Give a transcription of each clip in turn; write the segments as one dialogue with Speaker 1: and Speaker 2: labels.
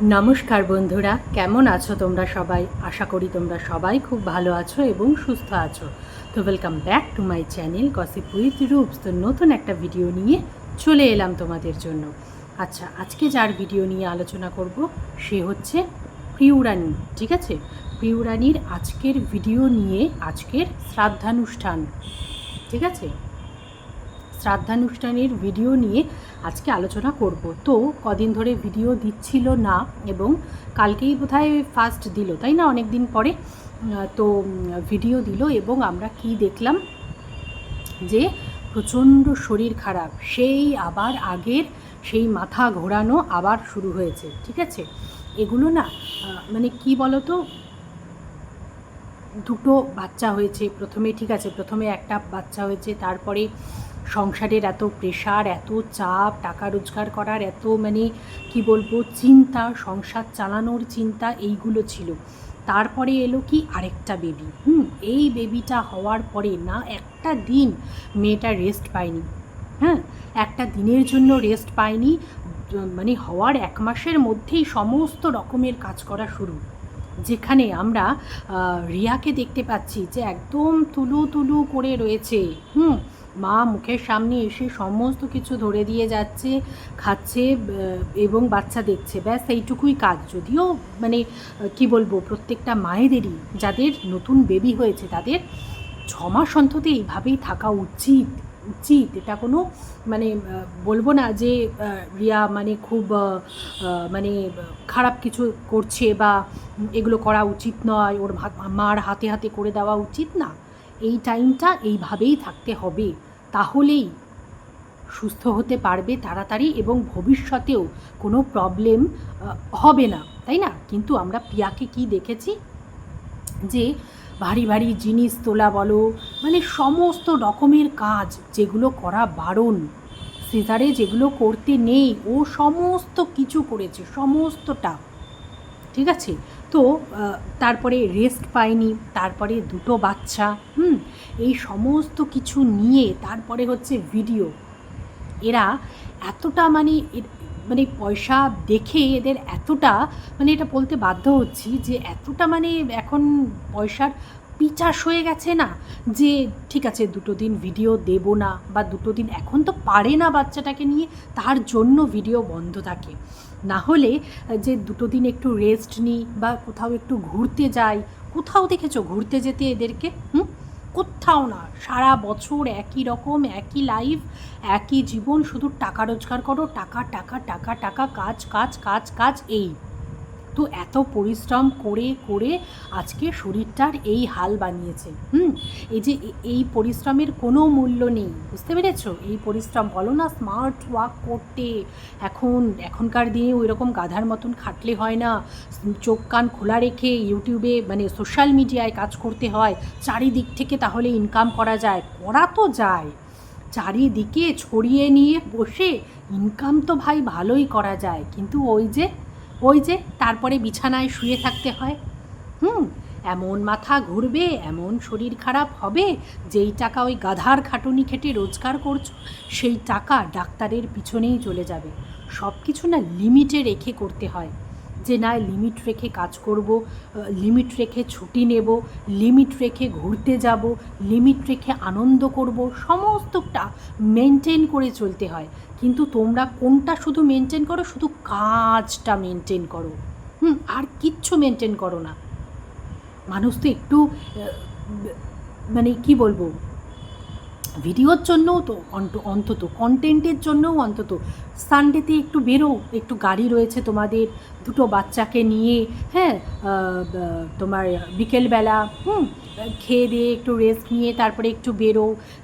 Speaker 1: নমস্কার বন্ধুরা, কেমন আছো তোমরা সবাই? আশা করি তোমরা সবাই খুব ভালো আছো এবং সুস্থ আছো। তো welcome back to my channel gossip with Roops. তো নতুন একটা ভিডিও নিয়ে চলে এলাম তোমাদের জন্য। আচ্ছা, আজকে যার ভিডিও নিয়ে আলোচনা করব সে হচ্ছে প্রিয়রানী। ঠিক আছে, প্রিয়রানীর আজকের ভিডিও নিয়ে আজকের শ্রাদ্ধানুষ্ঠান। ঠিক আছে, শ্রাদ্ধানুষ্ঠানের ভিডিও নিয়ে আজকে আলোচনা করব। তো কদিন ধরে ভিডিও দিচ্ছিল না এবং কালকেই বোধহয় ফার্স্ট দিল, তাই না? অনেক দিন পরে তো ভিডিও দিল এবং আমরা কি দেখলাম যে প্রচণ্ড শরীর খারাপ, সেই আবার আগের সেই মাথা ঘোরানো আবার শুরু হয়েছে। ঠিক আছে, এগুলো না মানে কি বলো তো, দুটো বাচ্চা হয়েছে প্রথমে, ঠিক আছে, প্রথমে একটা বাচ্চা হয়েছে, তারপরে সংসারের এত প্রেশার, এত চাপ, টাকা রোজগার করার এত মানে কি বলবো চিন্তা, সংসার চালানোর চিন্তা, এইগুলো ছিল। তারপরে এলো কি আরেকটা বেবি। এই বেবিটা হওয়ার পরে না একটা দিন মেয়েটা রেস্ট পায়নি। হ্যাঁ, একটা দিনের জন্য রেস্ট পায়নি। মানে হওয়ার 1 মাসের মধ্যেই সমস্ত রকমের কাজ করা শুরু। যেখানে আমরা রিয়াকে দেখতে পাচ্ছি যে একদম তুলু তুলু করে রয়েছে। মা মুখের সামনে এসে সমস্ত কিছু ধরে দিয়ে যাচ্ছে, খাচ্ছে এবং বাচ্চা দেখছে, ব্যাস এইটুকুই কাজ। যদিও মানে কি বলবো, প্রত্যেকটা মায়েদেরই যাদের নতুন বেবি হয়েছে তাদের 6 মাস অন্তত এইভাবেই থাকা উচিত। উচিত, এটা কোনো মানে বলবো না যে রিয়া মানে খুব মানে খারাপ কিছু করছে বা এগুলো করা উচিত নয়, ওর মার হাতে হাতে করে দেওয়া উচিত না। এই টাইমটা এইভাবেই থাকতে হবে, তাহলেই সুস্থ হতে পারবে তাড়াতাড়ি এবং ভবিষ্যতেও কোনো প্রবলেম হবে না, তাই না? কিন্তু আমরা প্রিয়াকে কি দেখেছি যে ভারী ভারী জিনিস তোলা বলো, মানে সমস্ত রকমের কাজ যেগুলো করা বারণ, সিজারে যেগুলো করতে নেই, ও সমস্ত কিছু করেছে, সমস্তটা। ঠিক আছে, তো তারপরে রেস্ট পায়নি, তারপরে দুটো বাচ্চা, এই সমস্ত কিছু নিয়ে তারপরে হচ্ছে ভিডিও। এরা এতটা মানে মানে পয়সা দেখে এদের এতটা, মানে এটা বলতে বাধ্য হচ্ছি যে এতটা মানে এখন পয়সার পিচাস হয়ে গেছে না, যে ঠিক আছে 2 দিন ভিডিও দেব না, বা 2 দিন, এখন তো পারে না বাচ্চাটাকে নিয়ে, তার জন্য ভিডিও বন্ধ থাকে। না হলে যে 2 দিন একটু রেস্ট নিই বা কোথাও একটু ঘুরতে যাই, কোথাও দেখেছো ঘুরতে যেতে এদেরকে? কোথাও না, সারা বছর একই রকম, একই লাইফ, একই জীবন, শুধু টাকা রোজগার করো, টাকা টাকা টাকা টাকা, কাজ কাজ কাজ কাজ, এই তো এত পরিশ্রম করে করে আজকে শরীরটার এই হাল বানিয়েছে। এই যে এই পরিশ্রমের কোনো মূল্য নেই, বুঝতে পেরেছো? এই পরিশ্রম বলো না, স্মার্ট ওয়ার্ক করতে এখনকার দিনে ওই রকম গাধার মতন খাটলে হয় না। চোখ কান খোলা রেখে ইউটিউবে মানে সোশ্যাল মিডিয়ায় কাজ করতে হয়, চারিদিক থেকে তাহলে ইনকাম করা যায়, করা তো যায়, চারিদিকে ছড়িয়ে নিয়ে বসে ইনকাম তো ভাই ভালোই করা যায়, কিন্তু ওই যে তারপরে বিছানায় শুয়ে থাকতে হয়। এমন মাথা ঘুরবে, এমন শরীর খারাপ হবে, যেই টাকা ওই গাধার খাটুনি খেটে রোজগার করছো সেই টাকা ডাক্তারের পিছনেই চলে যাবে। সব কিছু না লিমিটে রেখে করতে হয়, যে না লিমিট রেখে কাজ করব, লিমিট রেখে ছুটি নেব, লিমিট রেখে ঘুরতে যাব, লিমিট রেখে আনন্দ করব, সমস্তটা মেনটেন করে চলতে হয়। কিন্তু তোমরা কোনটা শুধু মেনটেন করো? শুধু কাজটা মেনটেন করো, আর কিচ্ছু মেনটেন করো না। মানুষ তো একটু মানে কি বলবো, ভিডিওর জন্যও তো অন্তত কন্টেন্টের জন্যও অন্তত সানডেতে একটু বেরো, একটু গাড়ি রয়েছে তোমাদের, দুটো বাচ্চাকে নিয়ে, হ্যাঁ, তোমার বিকেলবেলা খেয়ে দিয়ে একটু রেস্ট নিয়ে তারপরে একটু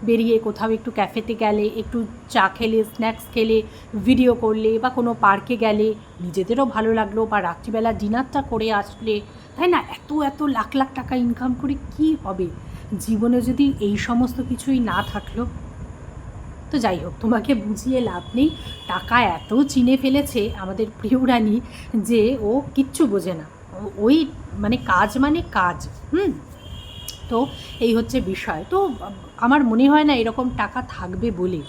Speaker 1: বেরিয়ে কোথাও একটু ক্যাফেতে গেলে, একটু চা খেলে, স্ন্যাক্স খেলে, ভিডিও করলে, বা কোনো পার্কে গেলে, নিজেদেরও ভালো লাগলো, বা রাত্রিবেলা ডিনারটা করে আসলে, তাই না? এত এত লাখ লাখ টাকা ইনকাম করে কি হবে জীবনে যদি এই সমস্ত কিছুই না থাকলো? তো যাই হোক, তোমাকে বুঝিয়ে লাভ নেই। টাকা এত চিনে ফেলেছে আমাদের প্রিয়রানী যে ও কিচ্ছু বোঝে না, ওই মানে কাজ মানে কাজ। তো এই হচ্ছে বিষয়। তো আমার মনে হয় না এরকম টাকা থাকবে বলে,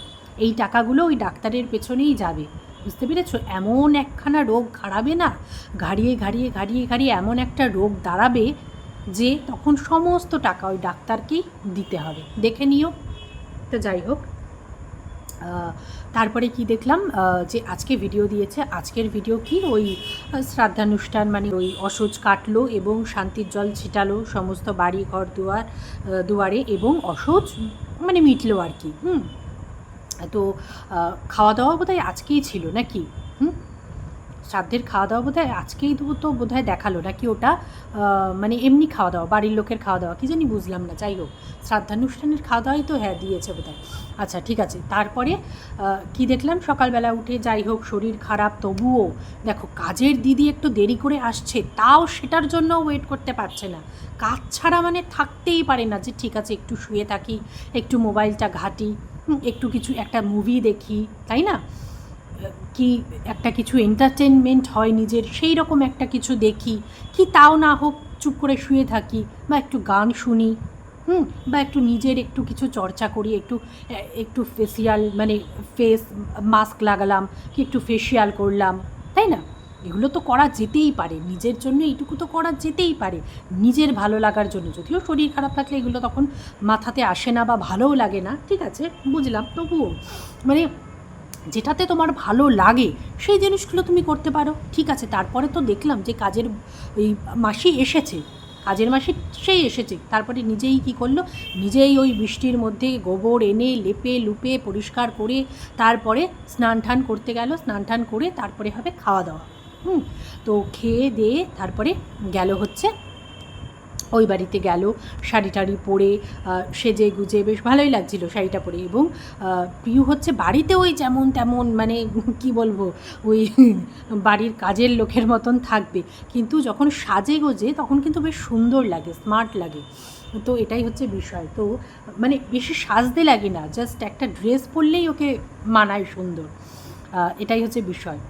Speaker 1: এই টাকাগুলো ওই ডাক্তারের পেছনেই যাবে। বুঝতে পেরেছো? এমন একখানা রোগ ঘাড়াবে না, ঘাড়িয়ে ঘাড়িয়ে ঘাড়িয়ে ঘাড়িয়ে এমন একটা রোগ দাঁড়াবে যে তখন সমস্ত টাকা ওই ডাক্তারকেই দিতে হবে। দেখে নিও। তো যাই হোক, তারপরে কি দেখলাম যে আজকে ভিডিও দিয়েছে। আজকের ভিডিও কি, ওই শ্রাদ্ধানুষ্ঠান, মানে ওই অসুচ কাটলো এবং শান্তির জল ছিটালো সমস্ত বাড়ি ঘর দুয়ারে, এবং অসুচ মানে মিটলো আর কি। তো খাওয়া দাওয়া বোধহয় আজকেই ছিল নাকি? শ্রাদ্ধের খাওয়া দাওয়া বোধহয় আজকেই তো বোধহয় দেখালো নাকি ওটা, মানে এমনি খাওয়া দাওয়া, বাড়ির লোকের খাওয়া দাওয়া কী জানি, বুঝলাম না। যাই হোক, শ্রাদ্ধানুষ্ঠানের খাওয়া দাওয়াই তো হ্যাঁ দিয়েছে বোধহয়। আচ্ছা ঠিক আছে। তারপরে কি দেখলাম, সকালবেলা উঠে, যাই হোক শরীর খারাপ তবুও দেখো কাজের দিদি একটু দেরি করে আসছে, তাও সেটার জন্য ওয়েট করতে পারছে না। কাজ ছাড়া মানে থাকতেই পারে না, যে ঠিক আছে একটু শুয়ে থাকি, একটু মোবাইলটা ঘাঁটি, একটু কিছু একটা মুভি দেখি, তাই না? কি একটা কিছু এন্টারটেনমেন্ট হয় নিজের, সেই রকম একটা কিছু দেখি, কি তাও না হোক চুপ করে শুয়ে থাকি, বা একটু গান শুনি, বা একটু নিজের একটু কিছু চর্চা করি, একটু একটু ফেসিয়াল মানে ফেস মাস্ক লাগালাম, কি একটু ফেসিয়াল করলাম, তাই না? এগুলো তো করা যেতেই পারে, নিজের জন্য এইটুকু তো করা যেতেই পারে, নিজের ভালো লাগার জন্য। যদিও শরীর খারাপ থাকলে এগুলো তখন মাথাতে আসে না বা ভালোও লাগে না, ঠিক আছে বুঝলাম, তবুও মানে যেটাতে তোমার ভালো লাগে সেই জিনিসগুলো তুমি করতে পারো, ঠিক আছে। তারপরে তো দেখলাম যে কাজের ওই মাসি এসেছে, কাজের মাসি সেই এসেছে, তারপরে নিজেই কি করলো, নিজেই ওই বৃষ্টির মধ্যে গোবর এনে লেপে লুপে পরিষ্কার করে তারপরে স্নান টান করতে গেল, স্নান টান করে তারপরে হবে খাওয়া দাওয়া। তো খেয়ে দিয়ে তারপরে গেল হচ্ছে ওই বাড়িতে গেল, শাড়ি টাড়ি পরে সেজে গুজে বেশ ভালোই লাগছিল শাড়িটা পরে। এবং প্রিয় হচ্ছে বাড়িতে ওই যেমন তেমন মানে কি বলবো, ওই বাড়ির কাজের লোকের মতন থাকবে, কিন্তু যখন সাজে গোজে তখন কিন্তু বেশ সুন্দর লাগে, স্মার্ট লাগে। তো এটাই হচ্ছে বিষয়। তো মানে বেশি সাজতে লাগে না, জাস্ট একটা ড্রেস পরলেই ওকে মানায় সুন্দর, এটাই হচ্ছে বিষয়।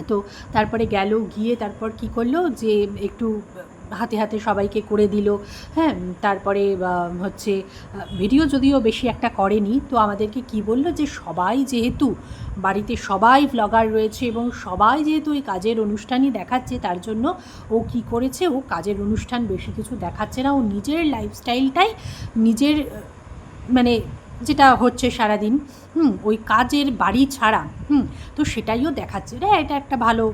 Speaker 1: তো তারপরে গেল, গিয়ে তারপর কি করলো যে একটু হাতে হাতে সবাইকে করে দিল। হ্যাঁ, তারপরে হচ্ছে ভিডিও যদিও বেশি একটা করেনি, তো আমাদেরকে কি বললো যে সবাই যেহেতু বাড়িতে সবাই ব্লগার রয়েছে এবং সবাই যেহেতু এই কাজের অনুষ্ঠানই দেখাচ্ছে, তার জন্য ও কি করেছে, ও কাজের অনুষ্ঠান বেশি কিছু দেখাচ্ছে না, ও নিজের লাইফস্টাইলটাই নিজের মানে যেটা হচ্ছে সারাদিন ওই কাজের বাড়ি ছাড়া তো সেটাইও দেখাচ্ছে রে। এটা একটা ভালো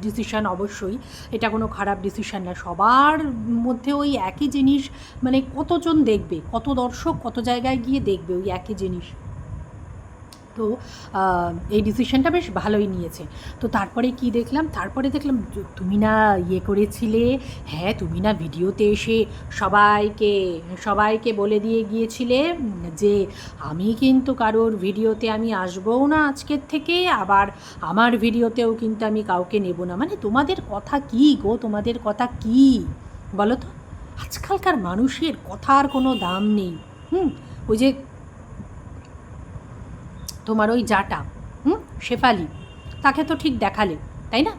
Speaker 1: ডিসিশান, অবশ্যই এটা কোনো খারাপ ডিসিশান না। সবার মধ্যে ওই একই জিনিস মানে কতজন দেখবে, কত দর্শক কত জায়গায় গিয়ে দেখবে ওই একই জিনিস। তো এই ডিসিশনটা বেশ ভালোই নিয়েছে। তো তারপরে কি দেখলাম, তারপরে দেখলাম তুমি না ইয়ে করেছিলে, হ্যাঁ তুমি না ভিডিওতে এসে সবাইকে বলে দিয়ে গিয়েছিলে যে আমি কিন্তু কারোর ভিডিওতে আমি আসবও না আজকের থেকে, আবার আমার ভিডিওতেও কিন্তু আমি কাউকে নেব না। মানে তোমাদের কথা কি গো, তোমাদের কথা কি বলো তো? আজকালকার মানুষের কথার কোনো দাম নেই। ওই যে তোমার ওই জাটা শেফালি, তাকে তো ঠিক দেখালে, তাই না?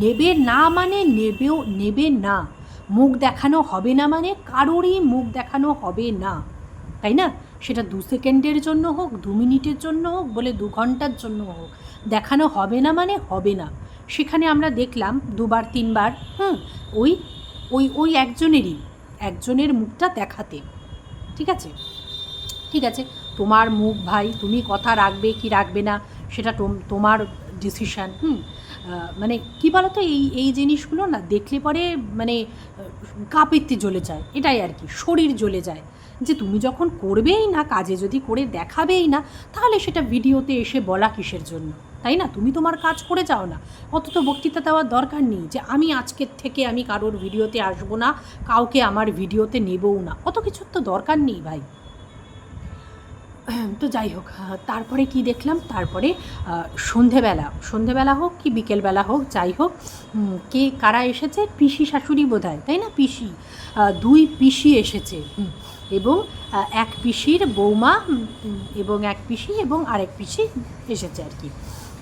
Speaker 1: নেবে না মানে নেবে না, মুখ দেখানো হবে না মানে কারোরই মুখ দেখানো হবে না, তাই না? সেটা 2 সেকেন্ডের জন্য হোক, 2 মিনিটের জন্য হোক, বলে 2 ঘন্টার জন্য হোক, দেখানো হবে না মানে হবে না। সেখানে আমরা দেখলাম 2বার 3বার ওই ওই ওই একজনের মুখটা দেখাতে, ঠিক আছে? ঠিক আছে, তোমার মুখ ভাই, তুমি কথা রাখবে কি রাখবে না সেটা তোমার ডিসিশান। মানে কী বলো তো, এই জিনিসগুলো না দেখলে পরে মানে কাঁপিতে জ্বলে যায়, এটাই আর কি, শরীর জ্বলে যায়। যে তুমি যখন করবেই না, কাজে যদি করে দেখাবেই না, তাহলে সেটা ভিডিওতে এসে বলা কিসের জন্য, তাই না? তুমি তোমার কাজ করে যাও না, অত তো বক্তৃতা দেওয়ার দরকার নেই যে আমি আজকের থেকে আমি কারোর ভিডিওতে আসবো না, কাউকে আমার ভিডিওতে নেবও না, অত কিছুর তো দরকার নেই ভাই। তো যাই হোক, তারপরে কি দেখলাম, তারপরে সন্ধেবেলা হোক কি বিকেলবেলা হোক, যাই হোক, কে কারা এসেছে, পিসি শাশুড়ি বোধহয়, তাই না? পিসি, 2 পিসি এসেছে, এবং এক পিসির বৌমা এবং এক পিসি এবং আরেক পিসি এসেছে আর কি।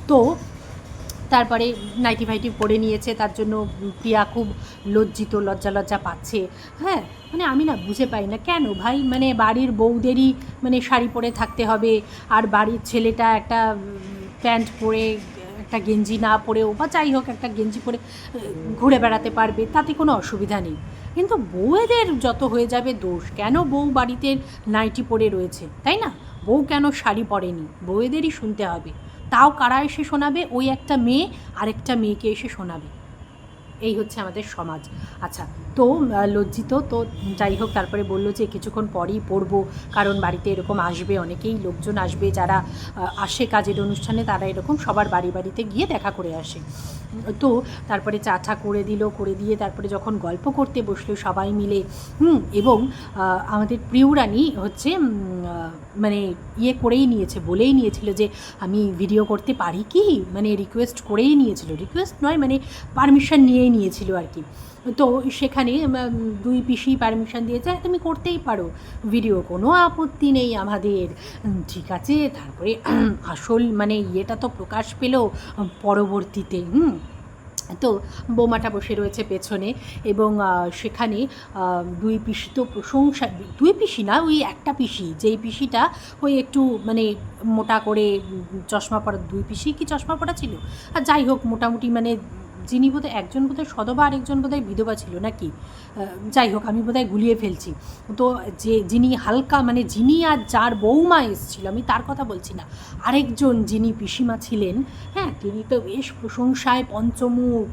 Speaker 1: তো তারপরে নাইটি ফাইটি পরে নিয়েছে, তার জন্য প্রিয়া খুব লজ্জিত, লজ্জা পাচ্ছে। হ্যাঁ, মানে আমি না বুঝে পাই না কেন ভাই, মানে বাড়ির বউদেরই মানে শাড়ি পরে থাকতে হবে, আর বাড়ির ছেলেটা একটা প্যান্ট পরে একটা গেঞ্জি না পরেও বা যাই হোক একটা গেঞ্জি পরে ঘুরে বেড়াতে পারবে, তাতে কোনো অসুবিধা নেই। কিন্তু বউয়েদের যত হয়ে যাবে দোষ, কেন বউ বাড়িতে নাইটি পরে রয়েছে, তাই না? বউ কেন শাড়ি পরেনি, বউয়েদেরই শুনতে হবে। তাও কারা এসে শোনাবে? ওই একটা মেয়ে আরেকটা মেয়েকে এসে শোনাবে। এই হচ্ছে আমাদের সমাজ। আচ্ছা, তো লজ্জিত তো যাই হোক, তারপরে বললো যে কিছুক্ষণ পরেই পড়বো, কারণ বাড়িতে এরকম আসবে, অনেকেই লোকজন আসবে যারা আসে কাজের অনুষ্ঠানে, তারা এরকম সবার বাড়িতে গিয়ে দেখা করে আসে। তো তারপরে চা করে দিল, করে দিয়ে তারপরে যখন গল্প করতে বসলো সবাই মিলে, এবং আমাদের প্রিয়রানী হচ্ছে মানে করেই নিয়েছে, বলেই নিয়েছিল যে আমি ভিডিও করতে পারি কি, মানে রিকোয়েস্ট করেই নিয়েছিল, রিকোয়েস্ট নয় মানে পারমিশন নিয়েই নিয়েছিল আর কি। তো সেখানে দুই পিসি পারমিশন দিয়েছে, তুমি করতেই পারো ভিডিও, কোনো আপত্তি নেই আমাদের, ঠিক আছে। তারপরে আসল মানে ইয়েটা তো প্রকাশ পেল পরবর্তীতে। তো বৌমাটা বসে রয়েছে পেছনে, এবং সেখানে দুই পিসি তো প্রশংসা, দুই পিসি না, ওই একটা পিসি, যেই পিসিটা ওই একটু মানে মোটা করে চশমা পরা, দুই পিসি কি চশমা পরা ছিল, আর যাই হোক মোটামুটি মানে যিনি বোধহয় একজন বোধহয় সধবা, আরেকজন বোধহয় বিধবা ছিল নাকি, যাই হোক আমি বোধহয় গুলিয়ে ফেলছি। তো যিনি হালকা মানে যিনি আর যার বৌমা এসেছিল, আমি তার কথা বলছি না, আরেকজন যিনি পিসিমা ছিলেন, হ্যাঁ, তিনি তো বেশ প্রশংসায় পঞ্চমুখ,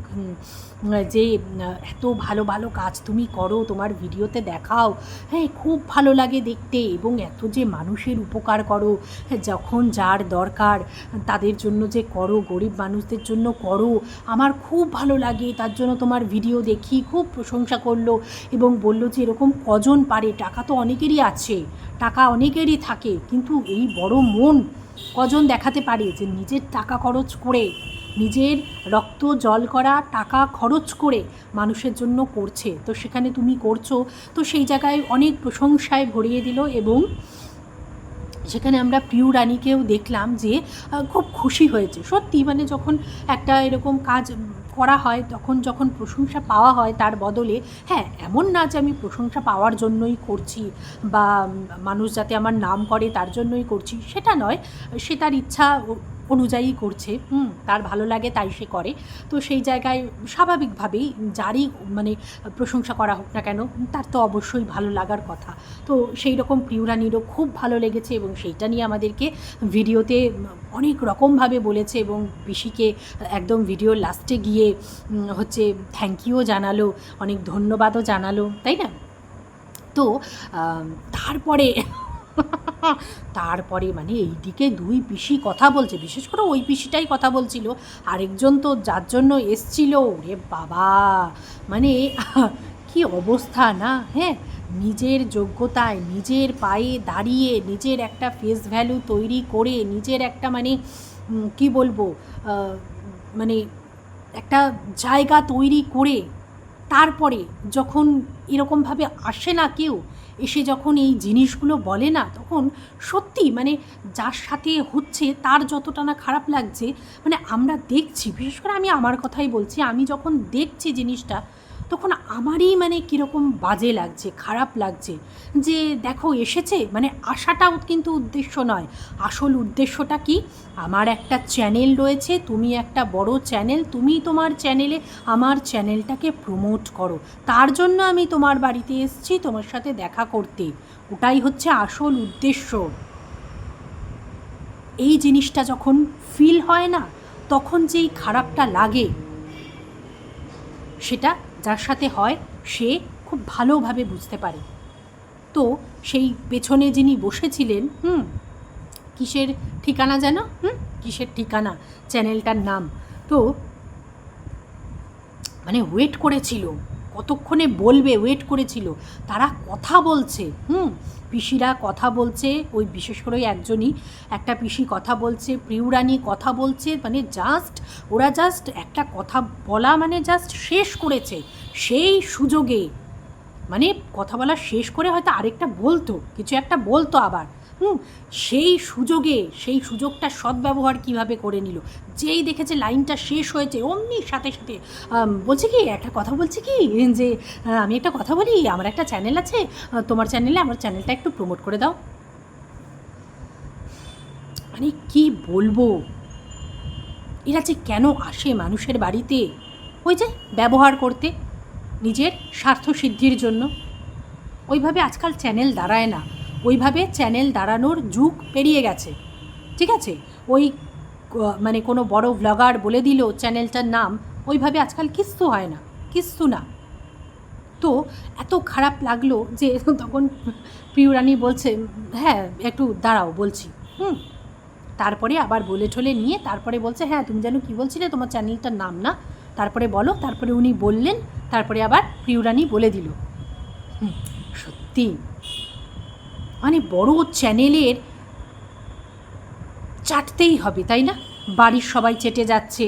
Speaker 1: যে এত ভালো ভালো কাজ তুমি করো, তোমার ভিডিওতে দেখাও, হ্যাঁ খুব ভালো লাগে দেখতে, এবং এত যে মানুষের উপকার করো, যখন যার দরকার তাদের জন্য যে করো, গরিব মানুষদের জন্য করো, আমার খুব ভালো লাগে, তার জন্য তোমার ভিডিও দেখি, খুব প্রশংসা করলো, এবং বলল যে এরকম কজন পারে, টাকা তো অনেকেরই আছে, টাকা অনেকেরই থাকে, কিন্তু এই বড় মন কজন দেখাতে পারে যে নিজের টাকা খরচ করে, নিজের রক্ত জল করা টাকা খরচ করে মানুষের জন্য করছে। তো সেখানে তুমি করছো, তো সেই জায়গায় অনেক প্রশংসায় ভরিয়ে দিল, এবং সেখানে আমরা প্রিয় রানীকেও দেখলাম যে খুব খুশি হয়েছে সত্যি, মানে যখন একটা এরকম কাজ করা হয়, তখন যখন প্রশংসা পাওয়া হয় তার বদলে, হ্যাঁ এমন না যে আমি প্রশংসা পাওয়ার জন্যই করছি বা মানুষ যাতে আমার নাম করে তার জন্যই করছি, সেটা নয়, সে তার ইচ্ছা অনুযায়ী করছে, তার ভালো লাগে তাই সে করে। তো সেই জায়গায় স্বাভাবিকভাবেই যারই মানে প্রশংসা করা হোক না কেন, তার তো অবশ্যই ভালো লাগার কথা। তো সেই রকম প্রিয়রানীরও খুব ভালো লেগেছে, এবং সেইটা নিয়ে আমাদেরকে ভিডিওতে অনেক রকমভাবে বলেছে, এবং পিসিকে একদম ভিডিওর লাস্টে গিয়ে হচ্ছে থ্যাংক ইউও জানালো, অনেক ধন্যবাদও জানালো, তাই না? তো তারপরে মানে এইদিকে দুই পিসি কথা বলছে, বিশেষ করে ওই পিসিটাই কথা বলছিল, আরেকজন তো যার জন্য এসছিল, রে বাবা মানে কি অবস্থা না, হ্যাঁ, নিজের যোগ্যতায় নিজের পায়ে দাঁড়িয়ে, নিজের একটা ফেস ভ্যালু তৈরি করে, নিজের একটা মানে কি বলবো মানে একটা জায়গা তৈরি করে, তারপরে যখন এরকমভাবে আসে না কেউ, এসে যখন এই জিনিসগুলো বলে না, তখন সত্যি মানে যার সাথে হচ্ছে তার যতটা না খারাপ লাগছে, মানে আমরা দেখছি, বিশেষ করে আমি আমার কথাই বলছি, আমি যখন দেখছি জিনিসটা, তখন আমারই মানে কীরকম বাজে লাগছে, খারাপ লাগছে, যে দেখো এসেছে, মানে আসাটাও কিন্তু উদ্দেশ্য নয়, আসল উদ্দেশ্যটা কি, আমার একটা চ্যানেল রয়েছে, তুমি একটা বড় চ্যানেল, তুমি তোমার চ্যানেলে আমার চ্যানেলটাকে প্রমোট করো, তার জন্য আমি তোমার বাড়িতে এসেছি তোমার সাথে দেখা করতে, ওটাই হচ্ছে আসল উদ্দেশ্য। এই জিনিসটা যখন ফিল হয় না, তখন যেই খারাপটা লাগে, সেটা যার সাথে হয় সে খুব ভালোভাবে বুঝতে পারে। তো সেই পেছনে যিনি বসেছিলেন, কিসের ঠিকানা যেন, কিসের ঠিকানা চ্যানেলটার নাম, তো মানে ওয়েট করেছিল, কতক্ষণে বলবে ওয়েট করেছিল, তারা কথা বলছে, পিসিরা কথা বলছে, ওই বিশেষ করে ওই একজনই, একটা পিসি কথা বলছে, প্রিয়রানী কথা বলছে, মানে ওরা জাস্ট একটা কথা বলা মানে জাস্ট শেষ করেছে, সেই সুযোগে মানে কথা বলা শেষ করে হয়তো আরেকটা বলতো, কিছু একটা বলতো আবার, সেই সুযোগটা সদ্ব্যবহার কিভাবে করে নিল, যেই দেখেছে লাইনটা শেষ হয়েছে অমনি সাথে সাথে বলছে কি, একটা কথা বলছে কি, যে আমি একটা কথা বলি, আমার একটা চ্যানেল আছে, তোমার চ্যানেলে আমার চ্যানেলটা একটু প্রমোট করে দাও। মানে কি বলবো, এরা যে কেন আসে মানুষের বাড়িতে, ওই যে ব্যবহার করতে, নিজের স্বার্থসিদ্ধির জন্য। ওইভাবে আজকাল চ্যানেল দাঁড়ায় না, ওইভাবে চ্যানেল দাঁড়ানোর যুগ পেরিয়ে গেছে, ঠিক আছে? ওই মানে কোনো বড় ব্লগার বলে দিল চ্যানেলটার নাম, ওইভাবে আজকাল কিচ্ছু হয় না, কিচ্ছু না। তো এত খারাপ লাগলো যে তখন প্রিয়রানী বলছে, হ্যাঁ একটু দাঁড়াও বলছি, তারপরে আবার বলে ঠলে নিয়ে তারপরে বলছে, হ্যাঁ তুমি যেন কী বলছিলে তোমার চ্যানেলটার নাম না, তারপরে বলো। তারপরে উনি বললেন, তারপরে আবার প্রিয়রানী বলে দিল। সত্যি মানে বড় চ্যানেলের চাটতেই হবে, তাই না? বাড়ির সবাই চেটে যাচ্ছে,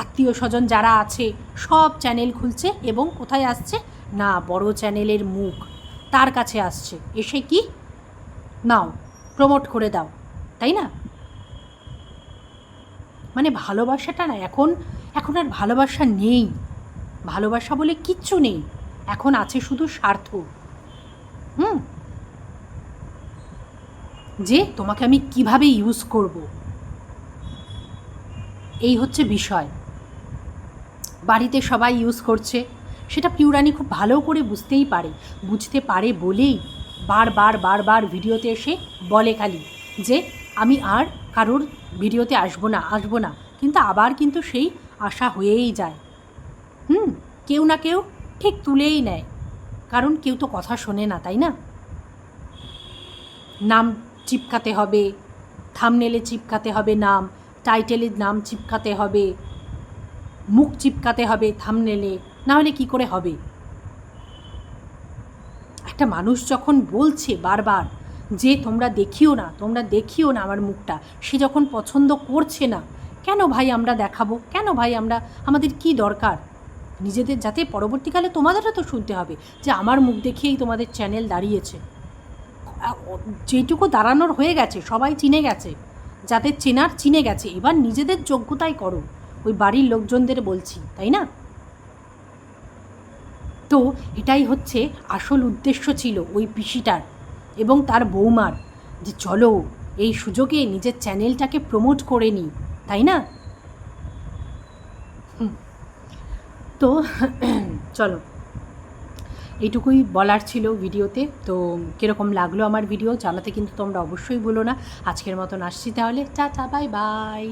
Speaker 1: আত্মীয় স্বজন যারা আছে সব চ্যানেল খুলছে এবং কোথায় আসছে না, বড় চ্যানেলের মুখ তার কাছে আসছে, এসে কি নাও প্রমোট করে দাও, তাই না? মানে ভালোবাসাটা না এখন আর ভালোবাসা নেই, ভালোবাসা বলে কিচ্ছু নেই, এখন আছে শুধু স্বার্থ। যে তোমাকে আমি কিভাবে ইউজ করব, এই হচ্ছে বিষয়। বাড়িতে সবাই ইউজ করছে, সেটা প্রিয়রানী খুব ভালো করে বুঝতে পারে বলেই বারবার ভিডিওতে এসে বলে খালি যে আমি আর কারোর ভিডিওতে আসবো না, কিন্তু আবার কিন্তু সেই আশা হয়েই যায়। কেউ না কেউ ঠিক তুলেই নেয়, কারণ কেউ তো কথা শোনে না, তাই না? নাম চিপকাতে হবে, থাম্বনেলে চিপকাতে হবে নাম, টাইটেলের নাম চিপকাতে হবে, মুখ চিপকাতে হবে থাম্বনেলে, না হলে কী করে হবে? একটা মানুষ যখন বলছে বারবার যে তোমরা দেখিও না আমার মুখটা, সে যখন পছন্দ করছে না, কেন ভাই আমরা দেখাবো? কেন ভাই আমাদের কি দরকার? নিজেদের যাতে পরবর্তীকালে তোমাদেরও তো শুনতে হবে যে আমার মুখ দেখেই তোমাদের চ্যানেল দাঁড়িয়েছে। যেটুকু দাঁড়ানোর হয়ে গেছে, সবাই চিনে গেছে, যাদের চেনার চিনে গেছে, এবার নিজেদের যোগ্যতাই করো, ওই বাড়ির লোকজনদের বলছি, তাই না? তো এটাই হচ্ছে আসল উদ্দেশ্য ছিল ওই পিসিটার এবং তার বৌমার, যে চলো এই সুযোগে নিজের চ্যানেলটাকে প্রমোট করে নিই, তাই না? তো চলো, এইটুকুই বলার ছিল ভিডিওতে। তো কীরকম লাগলো আমার ভিডিও জানাতে কিন্তু তোমরা অবশ্যই ভুলো না। আজকের মতন আসছি তাহলে, টাটা, বাই বাই।